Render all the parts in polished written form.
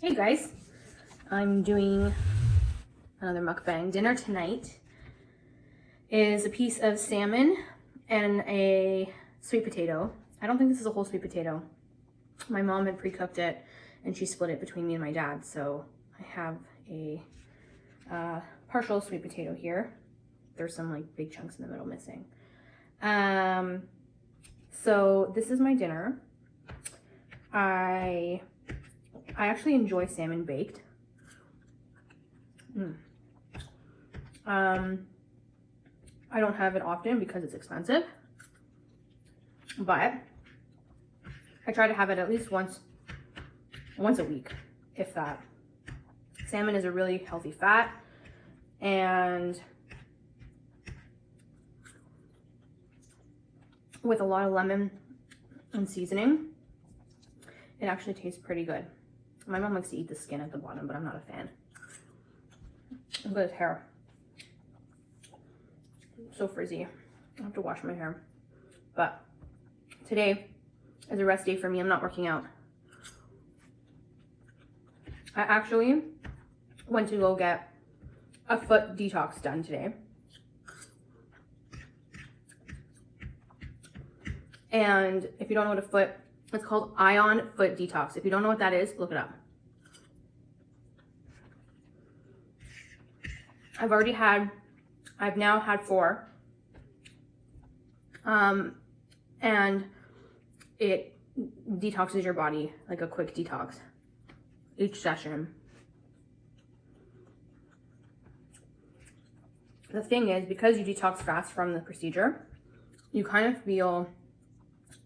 Hey guys, I'm doing another mukbang. Dinner tonight is a piece of salmon and a sweet potato. I don't think this is a whole sweet potato. My mom had pre-cooked it and she split it between me and my dad, so I have a partial sweet potato here. There's some like big chunks in the middle missing. So this is my dinner. I actually enjoy salmon baked. I don't have it often because it's expensive, but I try to have it at least once a week, if that. Salmon is a really healthy fat, and with a lot of lemon and seasoning, it actually tastes pretty good. My mom likes to eat the skin at the bottom, but I'm not a fan. Look at his hair. So frizzy. I have to wash my hair. But today is a rest day for me. I'm not working out. I actually went to go get a foot detox done today. And if you don't know what it's called Ion Foot Detox. If you don't know what that is, look it up. I've now had 4. And it detoxes your body, like a quick detox, each session. The thing is, because you detox fast from the procedure, you kind of feel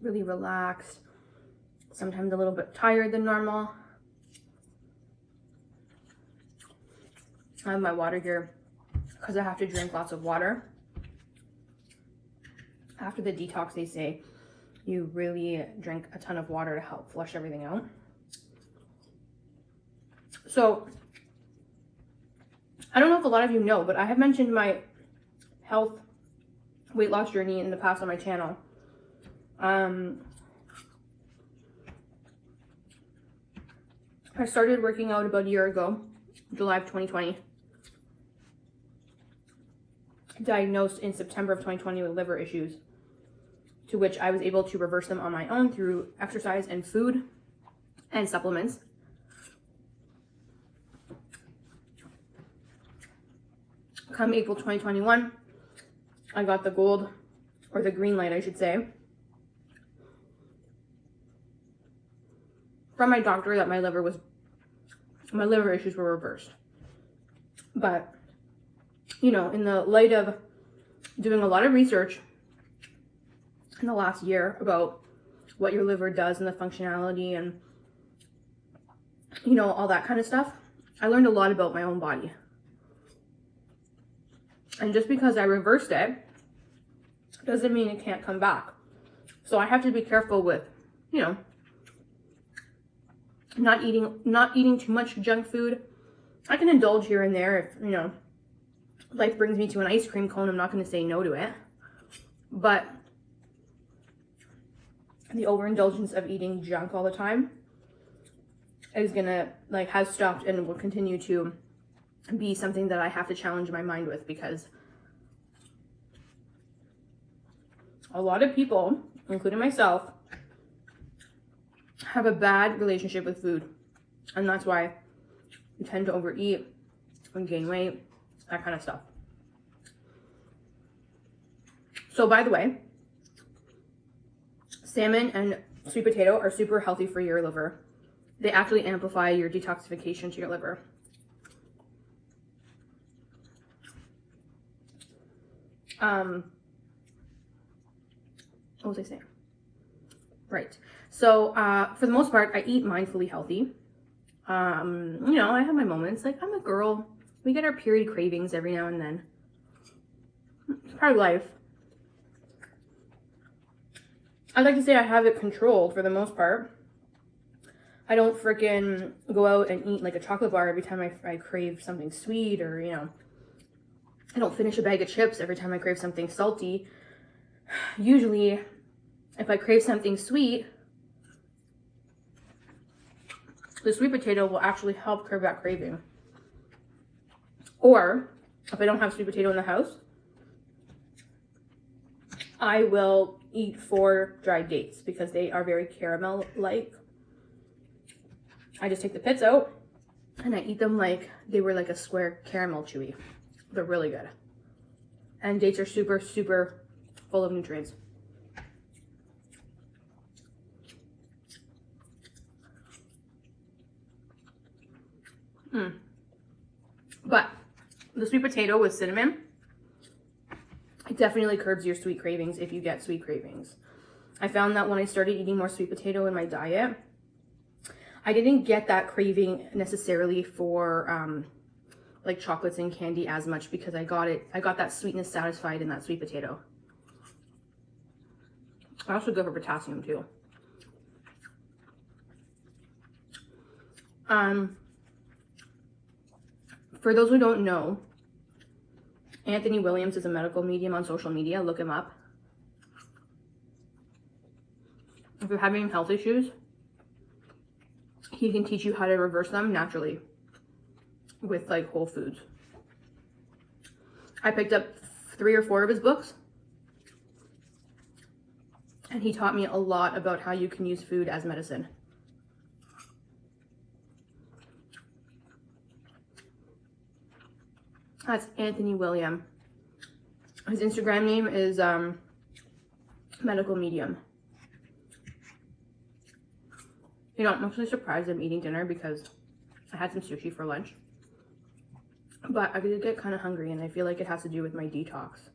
really relaxed, sometimes a little bit tired than normal. I have my water here because I have to drink lots of water. After the detox, they say you really drink a ton of water to help flush everything out. So, I don't know if a lot of you know, but I have mentioned my health weight loss journey in the past on my channel. I started working out about a year ago, July of 2020. Diagnosed in September of 2020 with liver issues, to which I was able to reverse them on my own through exercise and food and supplements. Come April 2021, I got the gold, or the green light, I should say, from my doctor that my liver issues were reversed. But, you know, in the light of doing a lot of research in the last year about what your liver does and the functionality and, you know, all that kind of stuff, I learned a lot about my own body. And just because I reversed it doesn't mean it can't come back. So I have to be careful with, you know, not eating too much junk food. I can indulge here and there if, you know, life brings me to an ice cream cone. I'm not going to say no to it. But the overindulgence of eating junk all the time is gonna, like, has stopped and will continue to be something that I have to challenge my mind with, because a lot of people, including myself, have a bad relationship with food, and that's why we tend to overeat and gain weight, that kind of stuff. So, by the way, salmon and sweet potato are super healthy for your liver. They actually amplify your detoxification to your liver. What was I saying? Right. So, for the most part, I eat mindfully healthy. You know, I have my moments. Like, I'm a girl. We get our period cravings every now and then. It's part of life. I'd like to say I have it controlled for the most part. I don't freaking go out and eat like a chocolate bar every time I crave something sweet, or, you know, I don't finish a bag of chips every time I crave something salty. Usually, if I crave something sweet, the sweet potato will actually help curb that craving. Or if I don't have sweet potato in the house, I will eat 4 dried dates because they are very caramel-like. I just take the pits out and I eat them like they were like a square caramel chewy. They're really good. And dates are super, super full of nutrients. But the sweet potato with cinnamon, it definitely curbs your sweet cravings if you get sweet cravings. I found that when I started eating more sweet potato in my diet, I didn't get that craving necessarily for like chocolates and candy as much because I got that sweetness satisfied in that sweet potato. I also go for potassium too. For those who don't know, Anthony Williams is a medical medium on social media. Look him up. If you're having health issues, he can teach you how to reverse them naturally with like whole foods. I picked up 3 or 4 of his books, and he taught me a lot about how you can use food as medicine. That's Anthony William. His Instagram name is medical medium. You know, I'm actually surprised I'm eating dinner because I had some sushi for lunch. But I did get kind of hungry, and I feel like it has to do with my detox.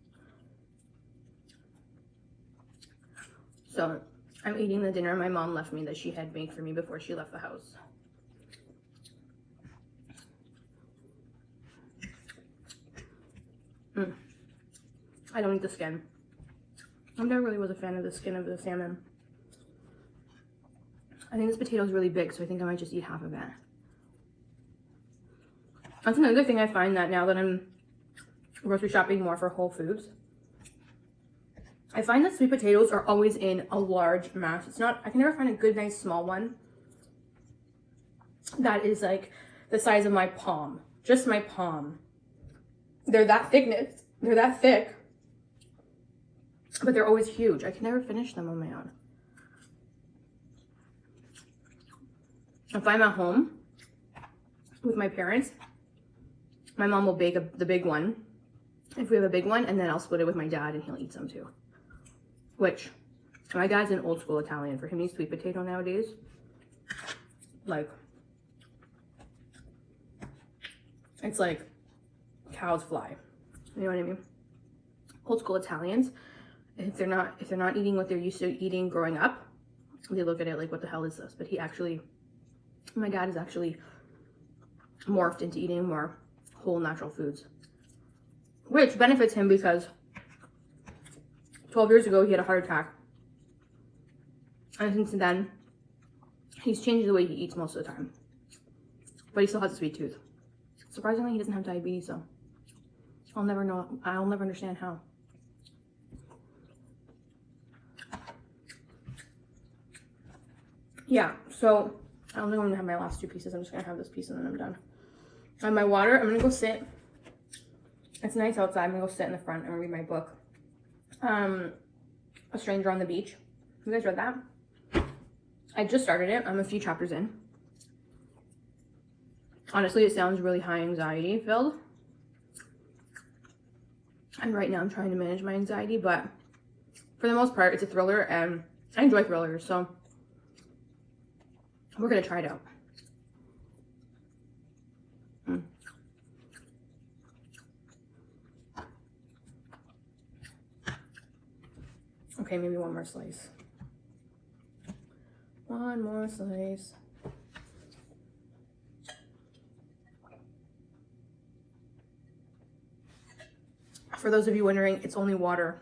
So I'm eating the dinner my mom left me that she had made for me before she left the house. I don't eat the skin. I never really was a fan of the skin of the salmon. I think this potato is really big, so I think I might just eat half of it. That's another thing I find that now that I'm grocery shopping more for Whole Foods. I find that sweet potatoes are always in a large mass. It's not, I can never find a good, nice, small one that is like the size of my palm. Just my palm. They're that thickness. They're that thick. But they're always huge. I can never finish them on my own. If I'm at home with my parents, my mom will bake the big one. If we have a big one, and then I'll split it with my dad and he'll eat some too. Which, my dad's an old school Italian. For him to eat sweet potato nowadays, like, it's like cows fly. You know what I mean? Old school Italians, if they're not eating what they're used to eating growing up, they look at it like, what the hell is this? But my dad is actually morphed into eating more whole natural foods, which benefits him because 12 years ago he had a heart attack, and since then he's changed the way he eats most of the time, but he still has a sweet tooth. Surprisingly, he doesn't have diabetes, so I'll never understand how. Yeah, so I don't think I'm gonna have my last 2 pieces. I'm just gonna have this piece and then I'm done. On my water, I'm gonna go sit. It's nice outside. I'm gonna go sit in the front and read my book. A Stranger on the Beach. You guys read that? I just started it. I'm a few chapters in. Honestly, it sounds really high anxiety filled. And right now I'm trying to manage my anxiety, but for the most part, it's a thriller and I enjoy thrillers, so we're gonna try it out. Okay, maybe one more slice. One more slice. For those of you wondering, it's only water.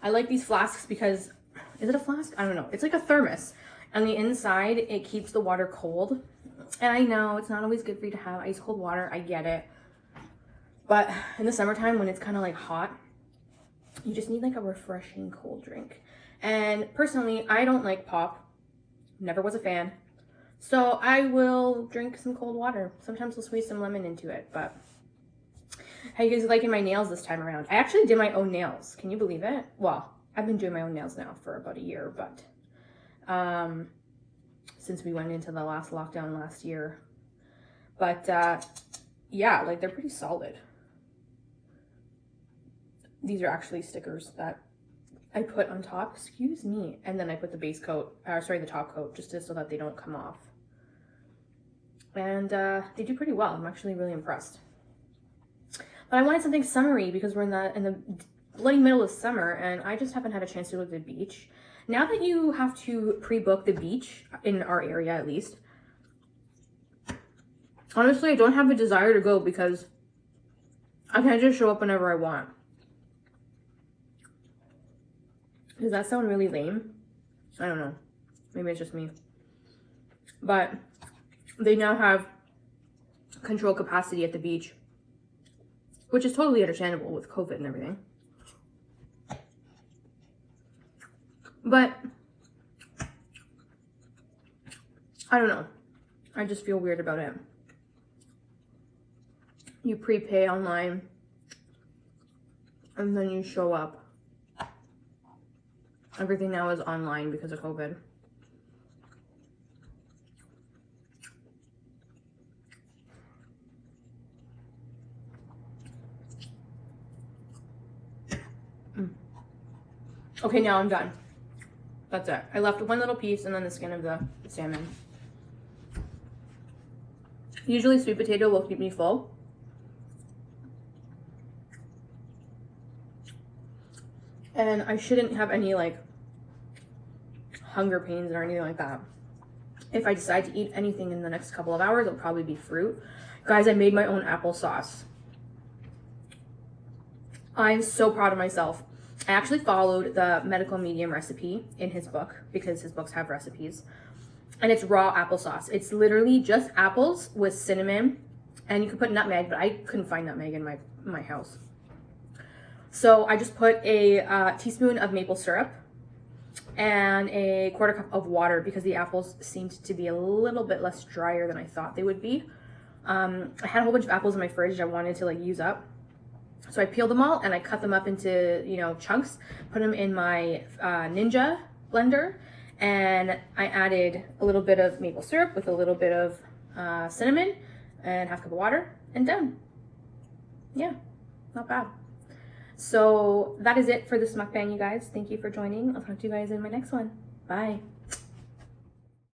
I like these flasks because, is it a flask? I don't know. It's like a thermos. On the inside, it keeps the water cold. And I know it's not always good for you to have ice cold water. I get it. But in the summertime, when it's kind of like hot, you just need like a refreshing cold drink. And personally, I don't like pop. Never was a fan. So I will drink some cold water. Sometimes we'll squeeze some lemon into it, but how you guys liking my nails this time around? I actually did my own nails. Can you believe it? Well, I've been doing my own nails now for about a year, but since we went into the last lockdown last year. But yeah, like they're pretty solid. These are actually stickers that I put on top, excuse me, and then I put the base coat, the top coat, just so that they don't come off. And they do pretty well. I'm actually really impressed. But I wanted something summery because we're in the bloody middle of summer, and I just haven't had a chance to go to the beach. Now that you have to pre-book the beach, in our area at least, honestly, I don't have a desire to go because I can't just show up whenever I want. Does that sound really lame? I don't know. Maybe it's just me. But they now have control capacity at the beach, which is totally understandable with COVID and everything. But I don't know. I just feel weird about it. You prepay online and then you show up. Everything now is online because of COVID. Okay, now I'm done. That's it. I left one little piece and then the skin of the salmon. Usually sweet potato will keep me full. And I shouldn't have any like hunger pains or anything like that. If I decide to eat anything in the next couple of hours, it'll probably be fruit. Guys, I made my own applesauce. I'm so proud of myself. I actually followed the medical medium recipe in his book because his books have recipes. And it's raw applesauce. It's literally just apples with cinnamon. And you could put nutmeg, but I couldn't find nutmeg in my house. So I just put a teaspoon of maple syrup and a quarter cup of water because the apples seemed to be a little bit less drier than I thought they would be. I had a whole bunch of apples in my fridge I wanted to like use up. So I peeled them all and I cut them up into, chunks, put them in my Ninja blender, and I added a little bit of maple syrup with a little bit of cinnamon and half a cup of water, and done. Yeah, not bad. So that is it for this mukbang, you guys. Thank you for joining. I'll talk to you guys in my next one. Bye.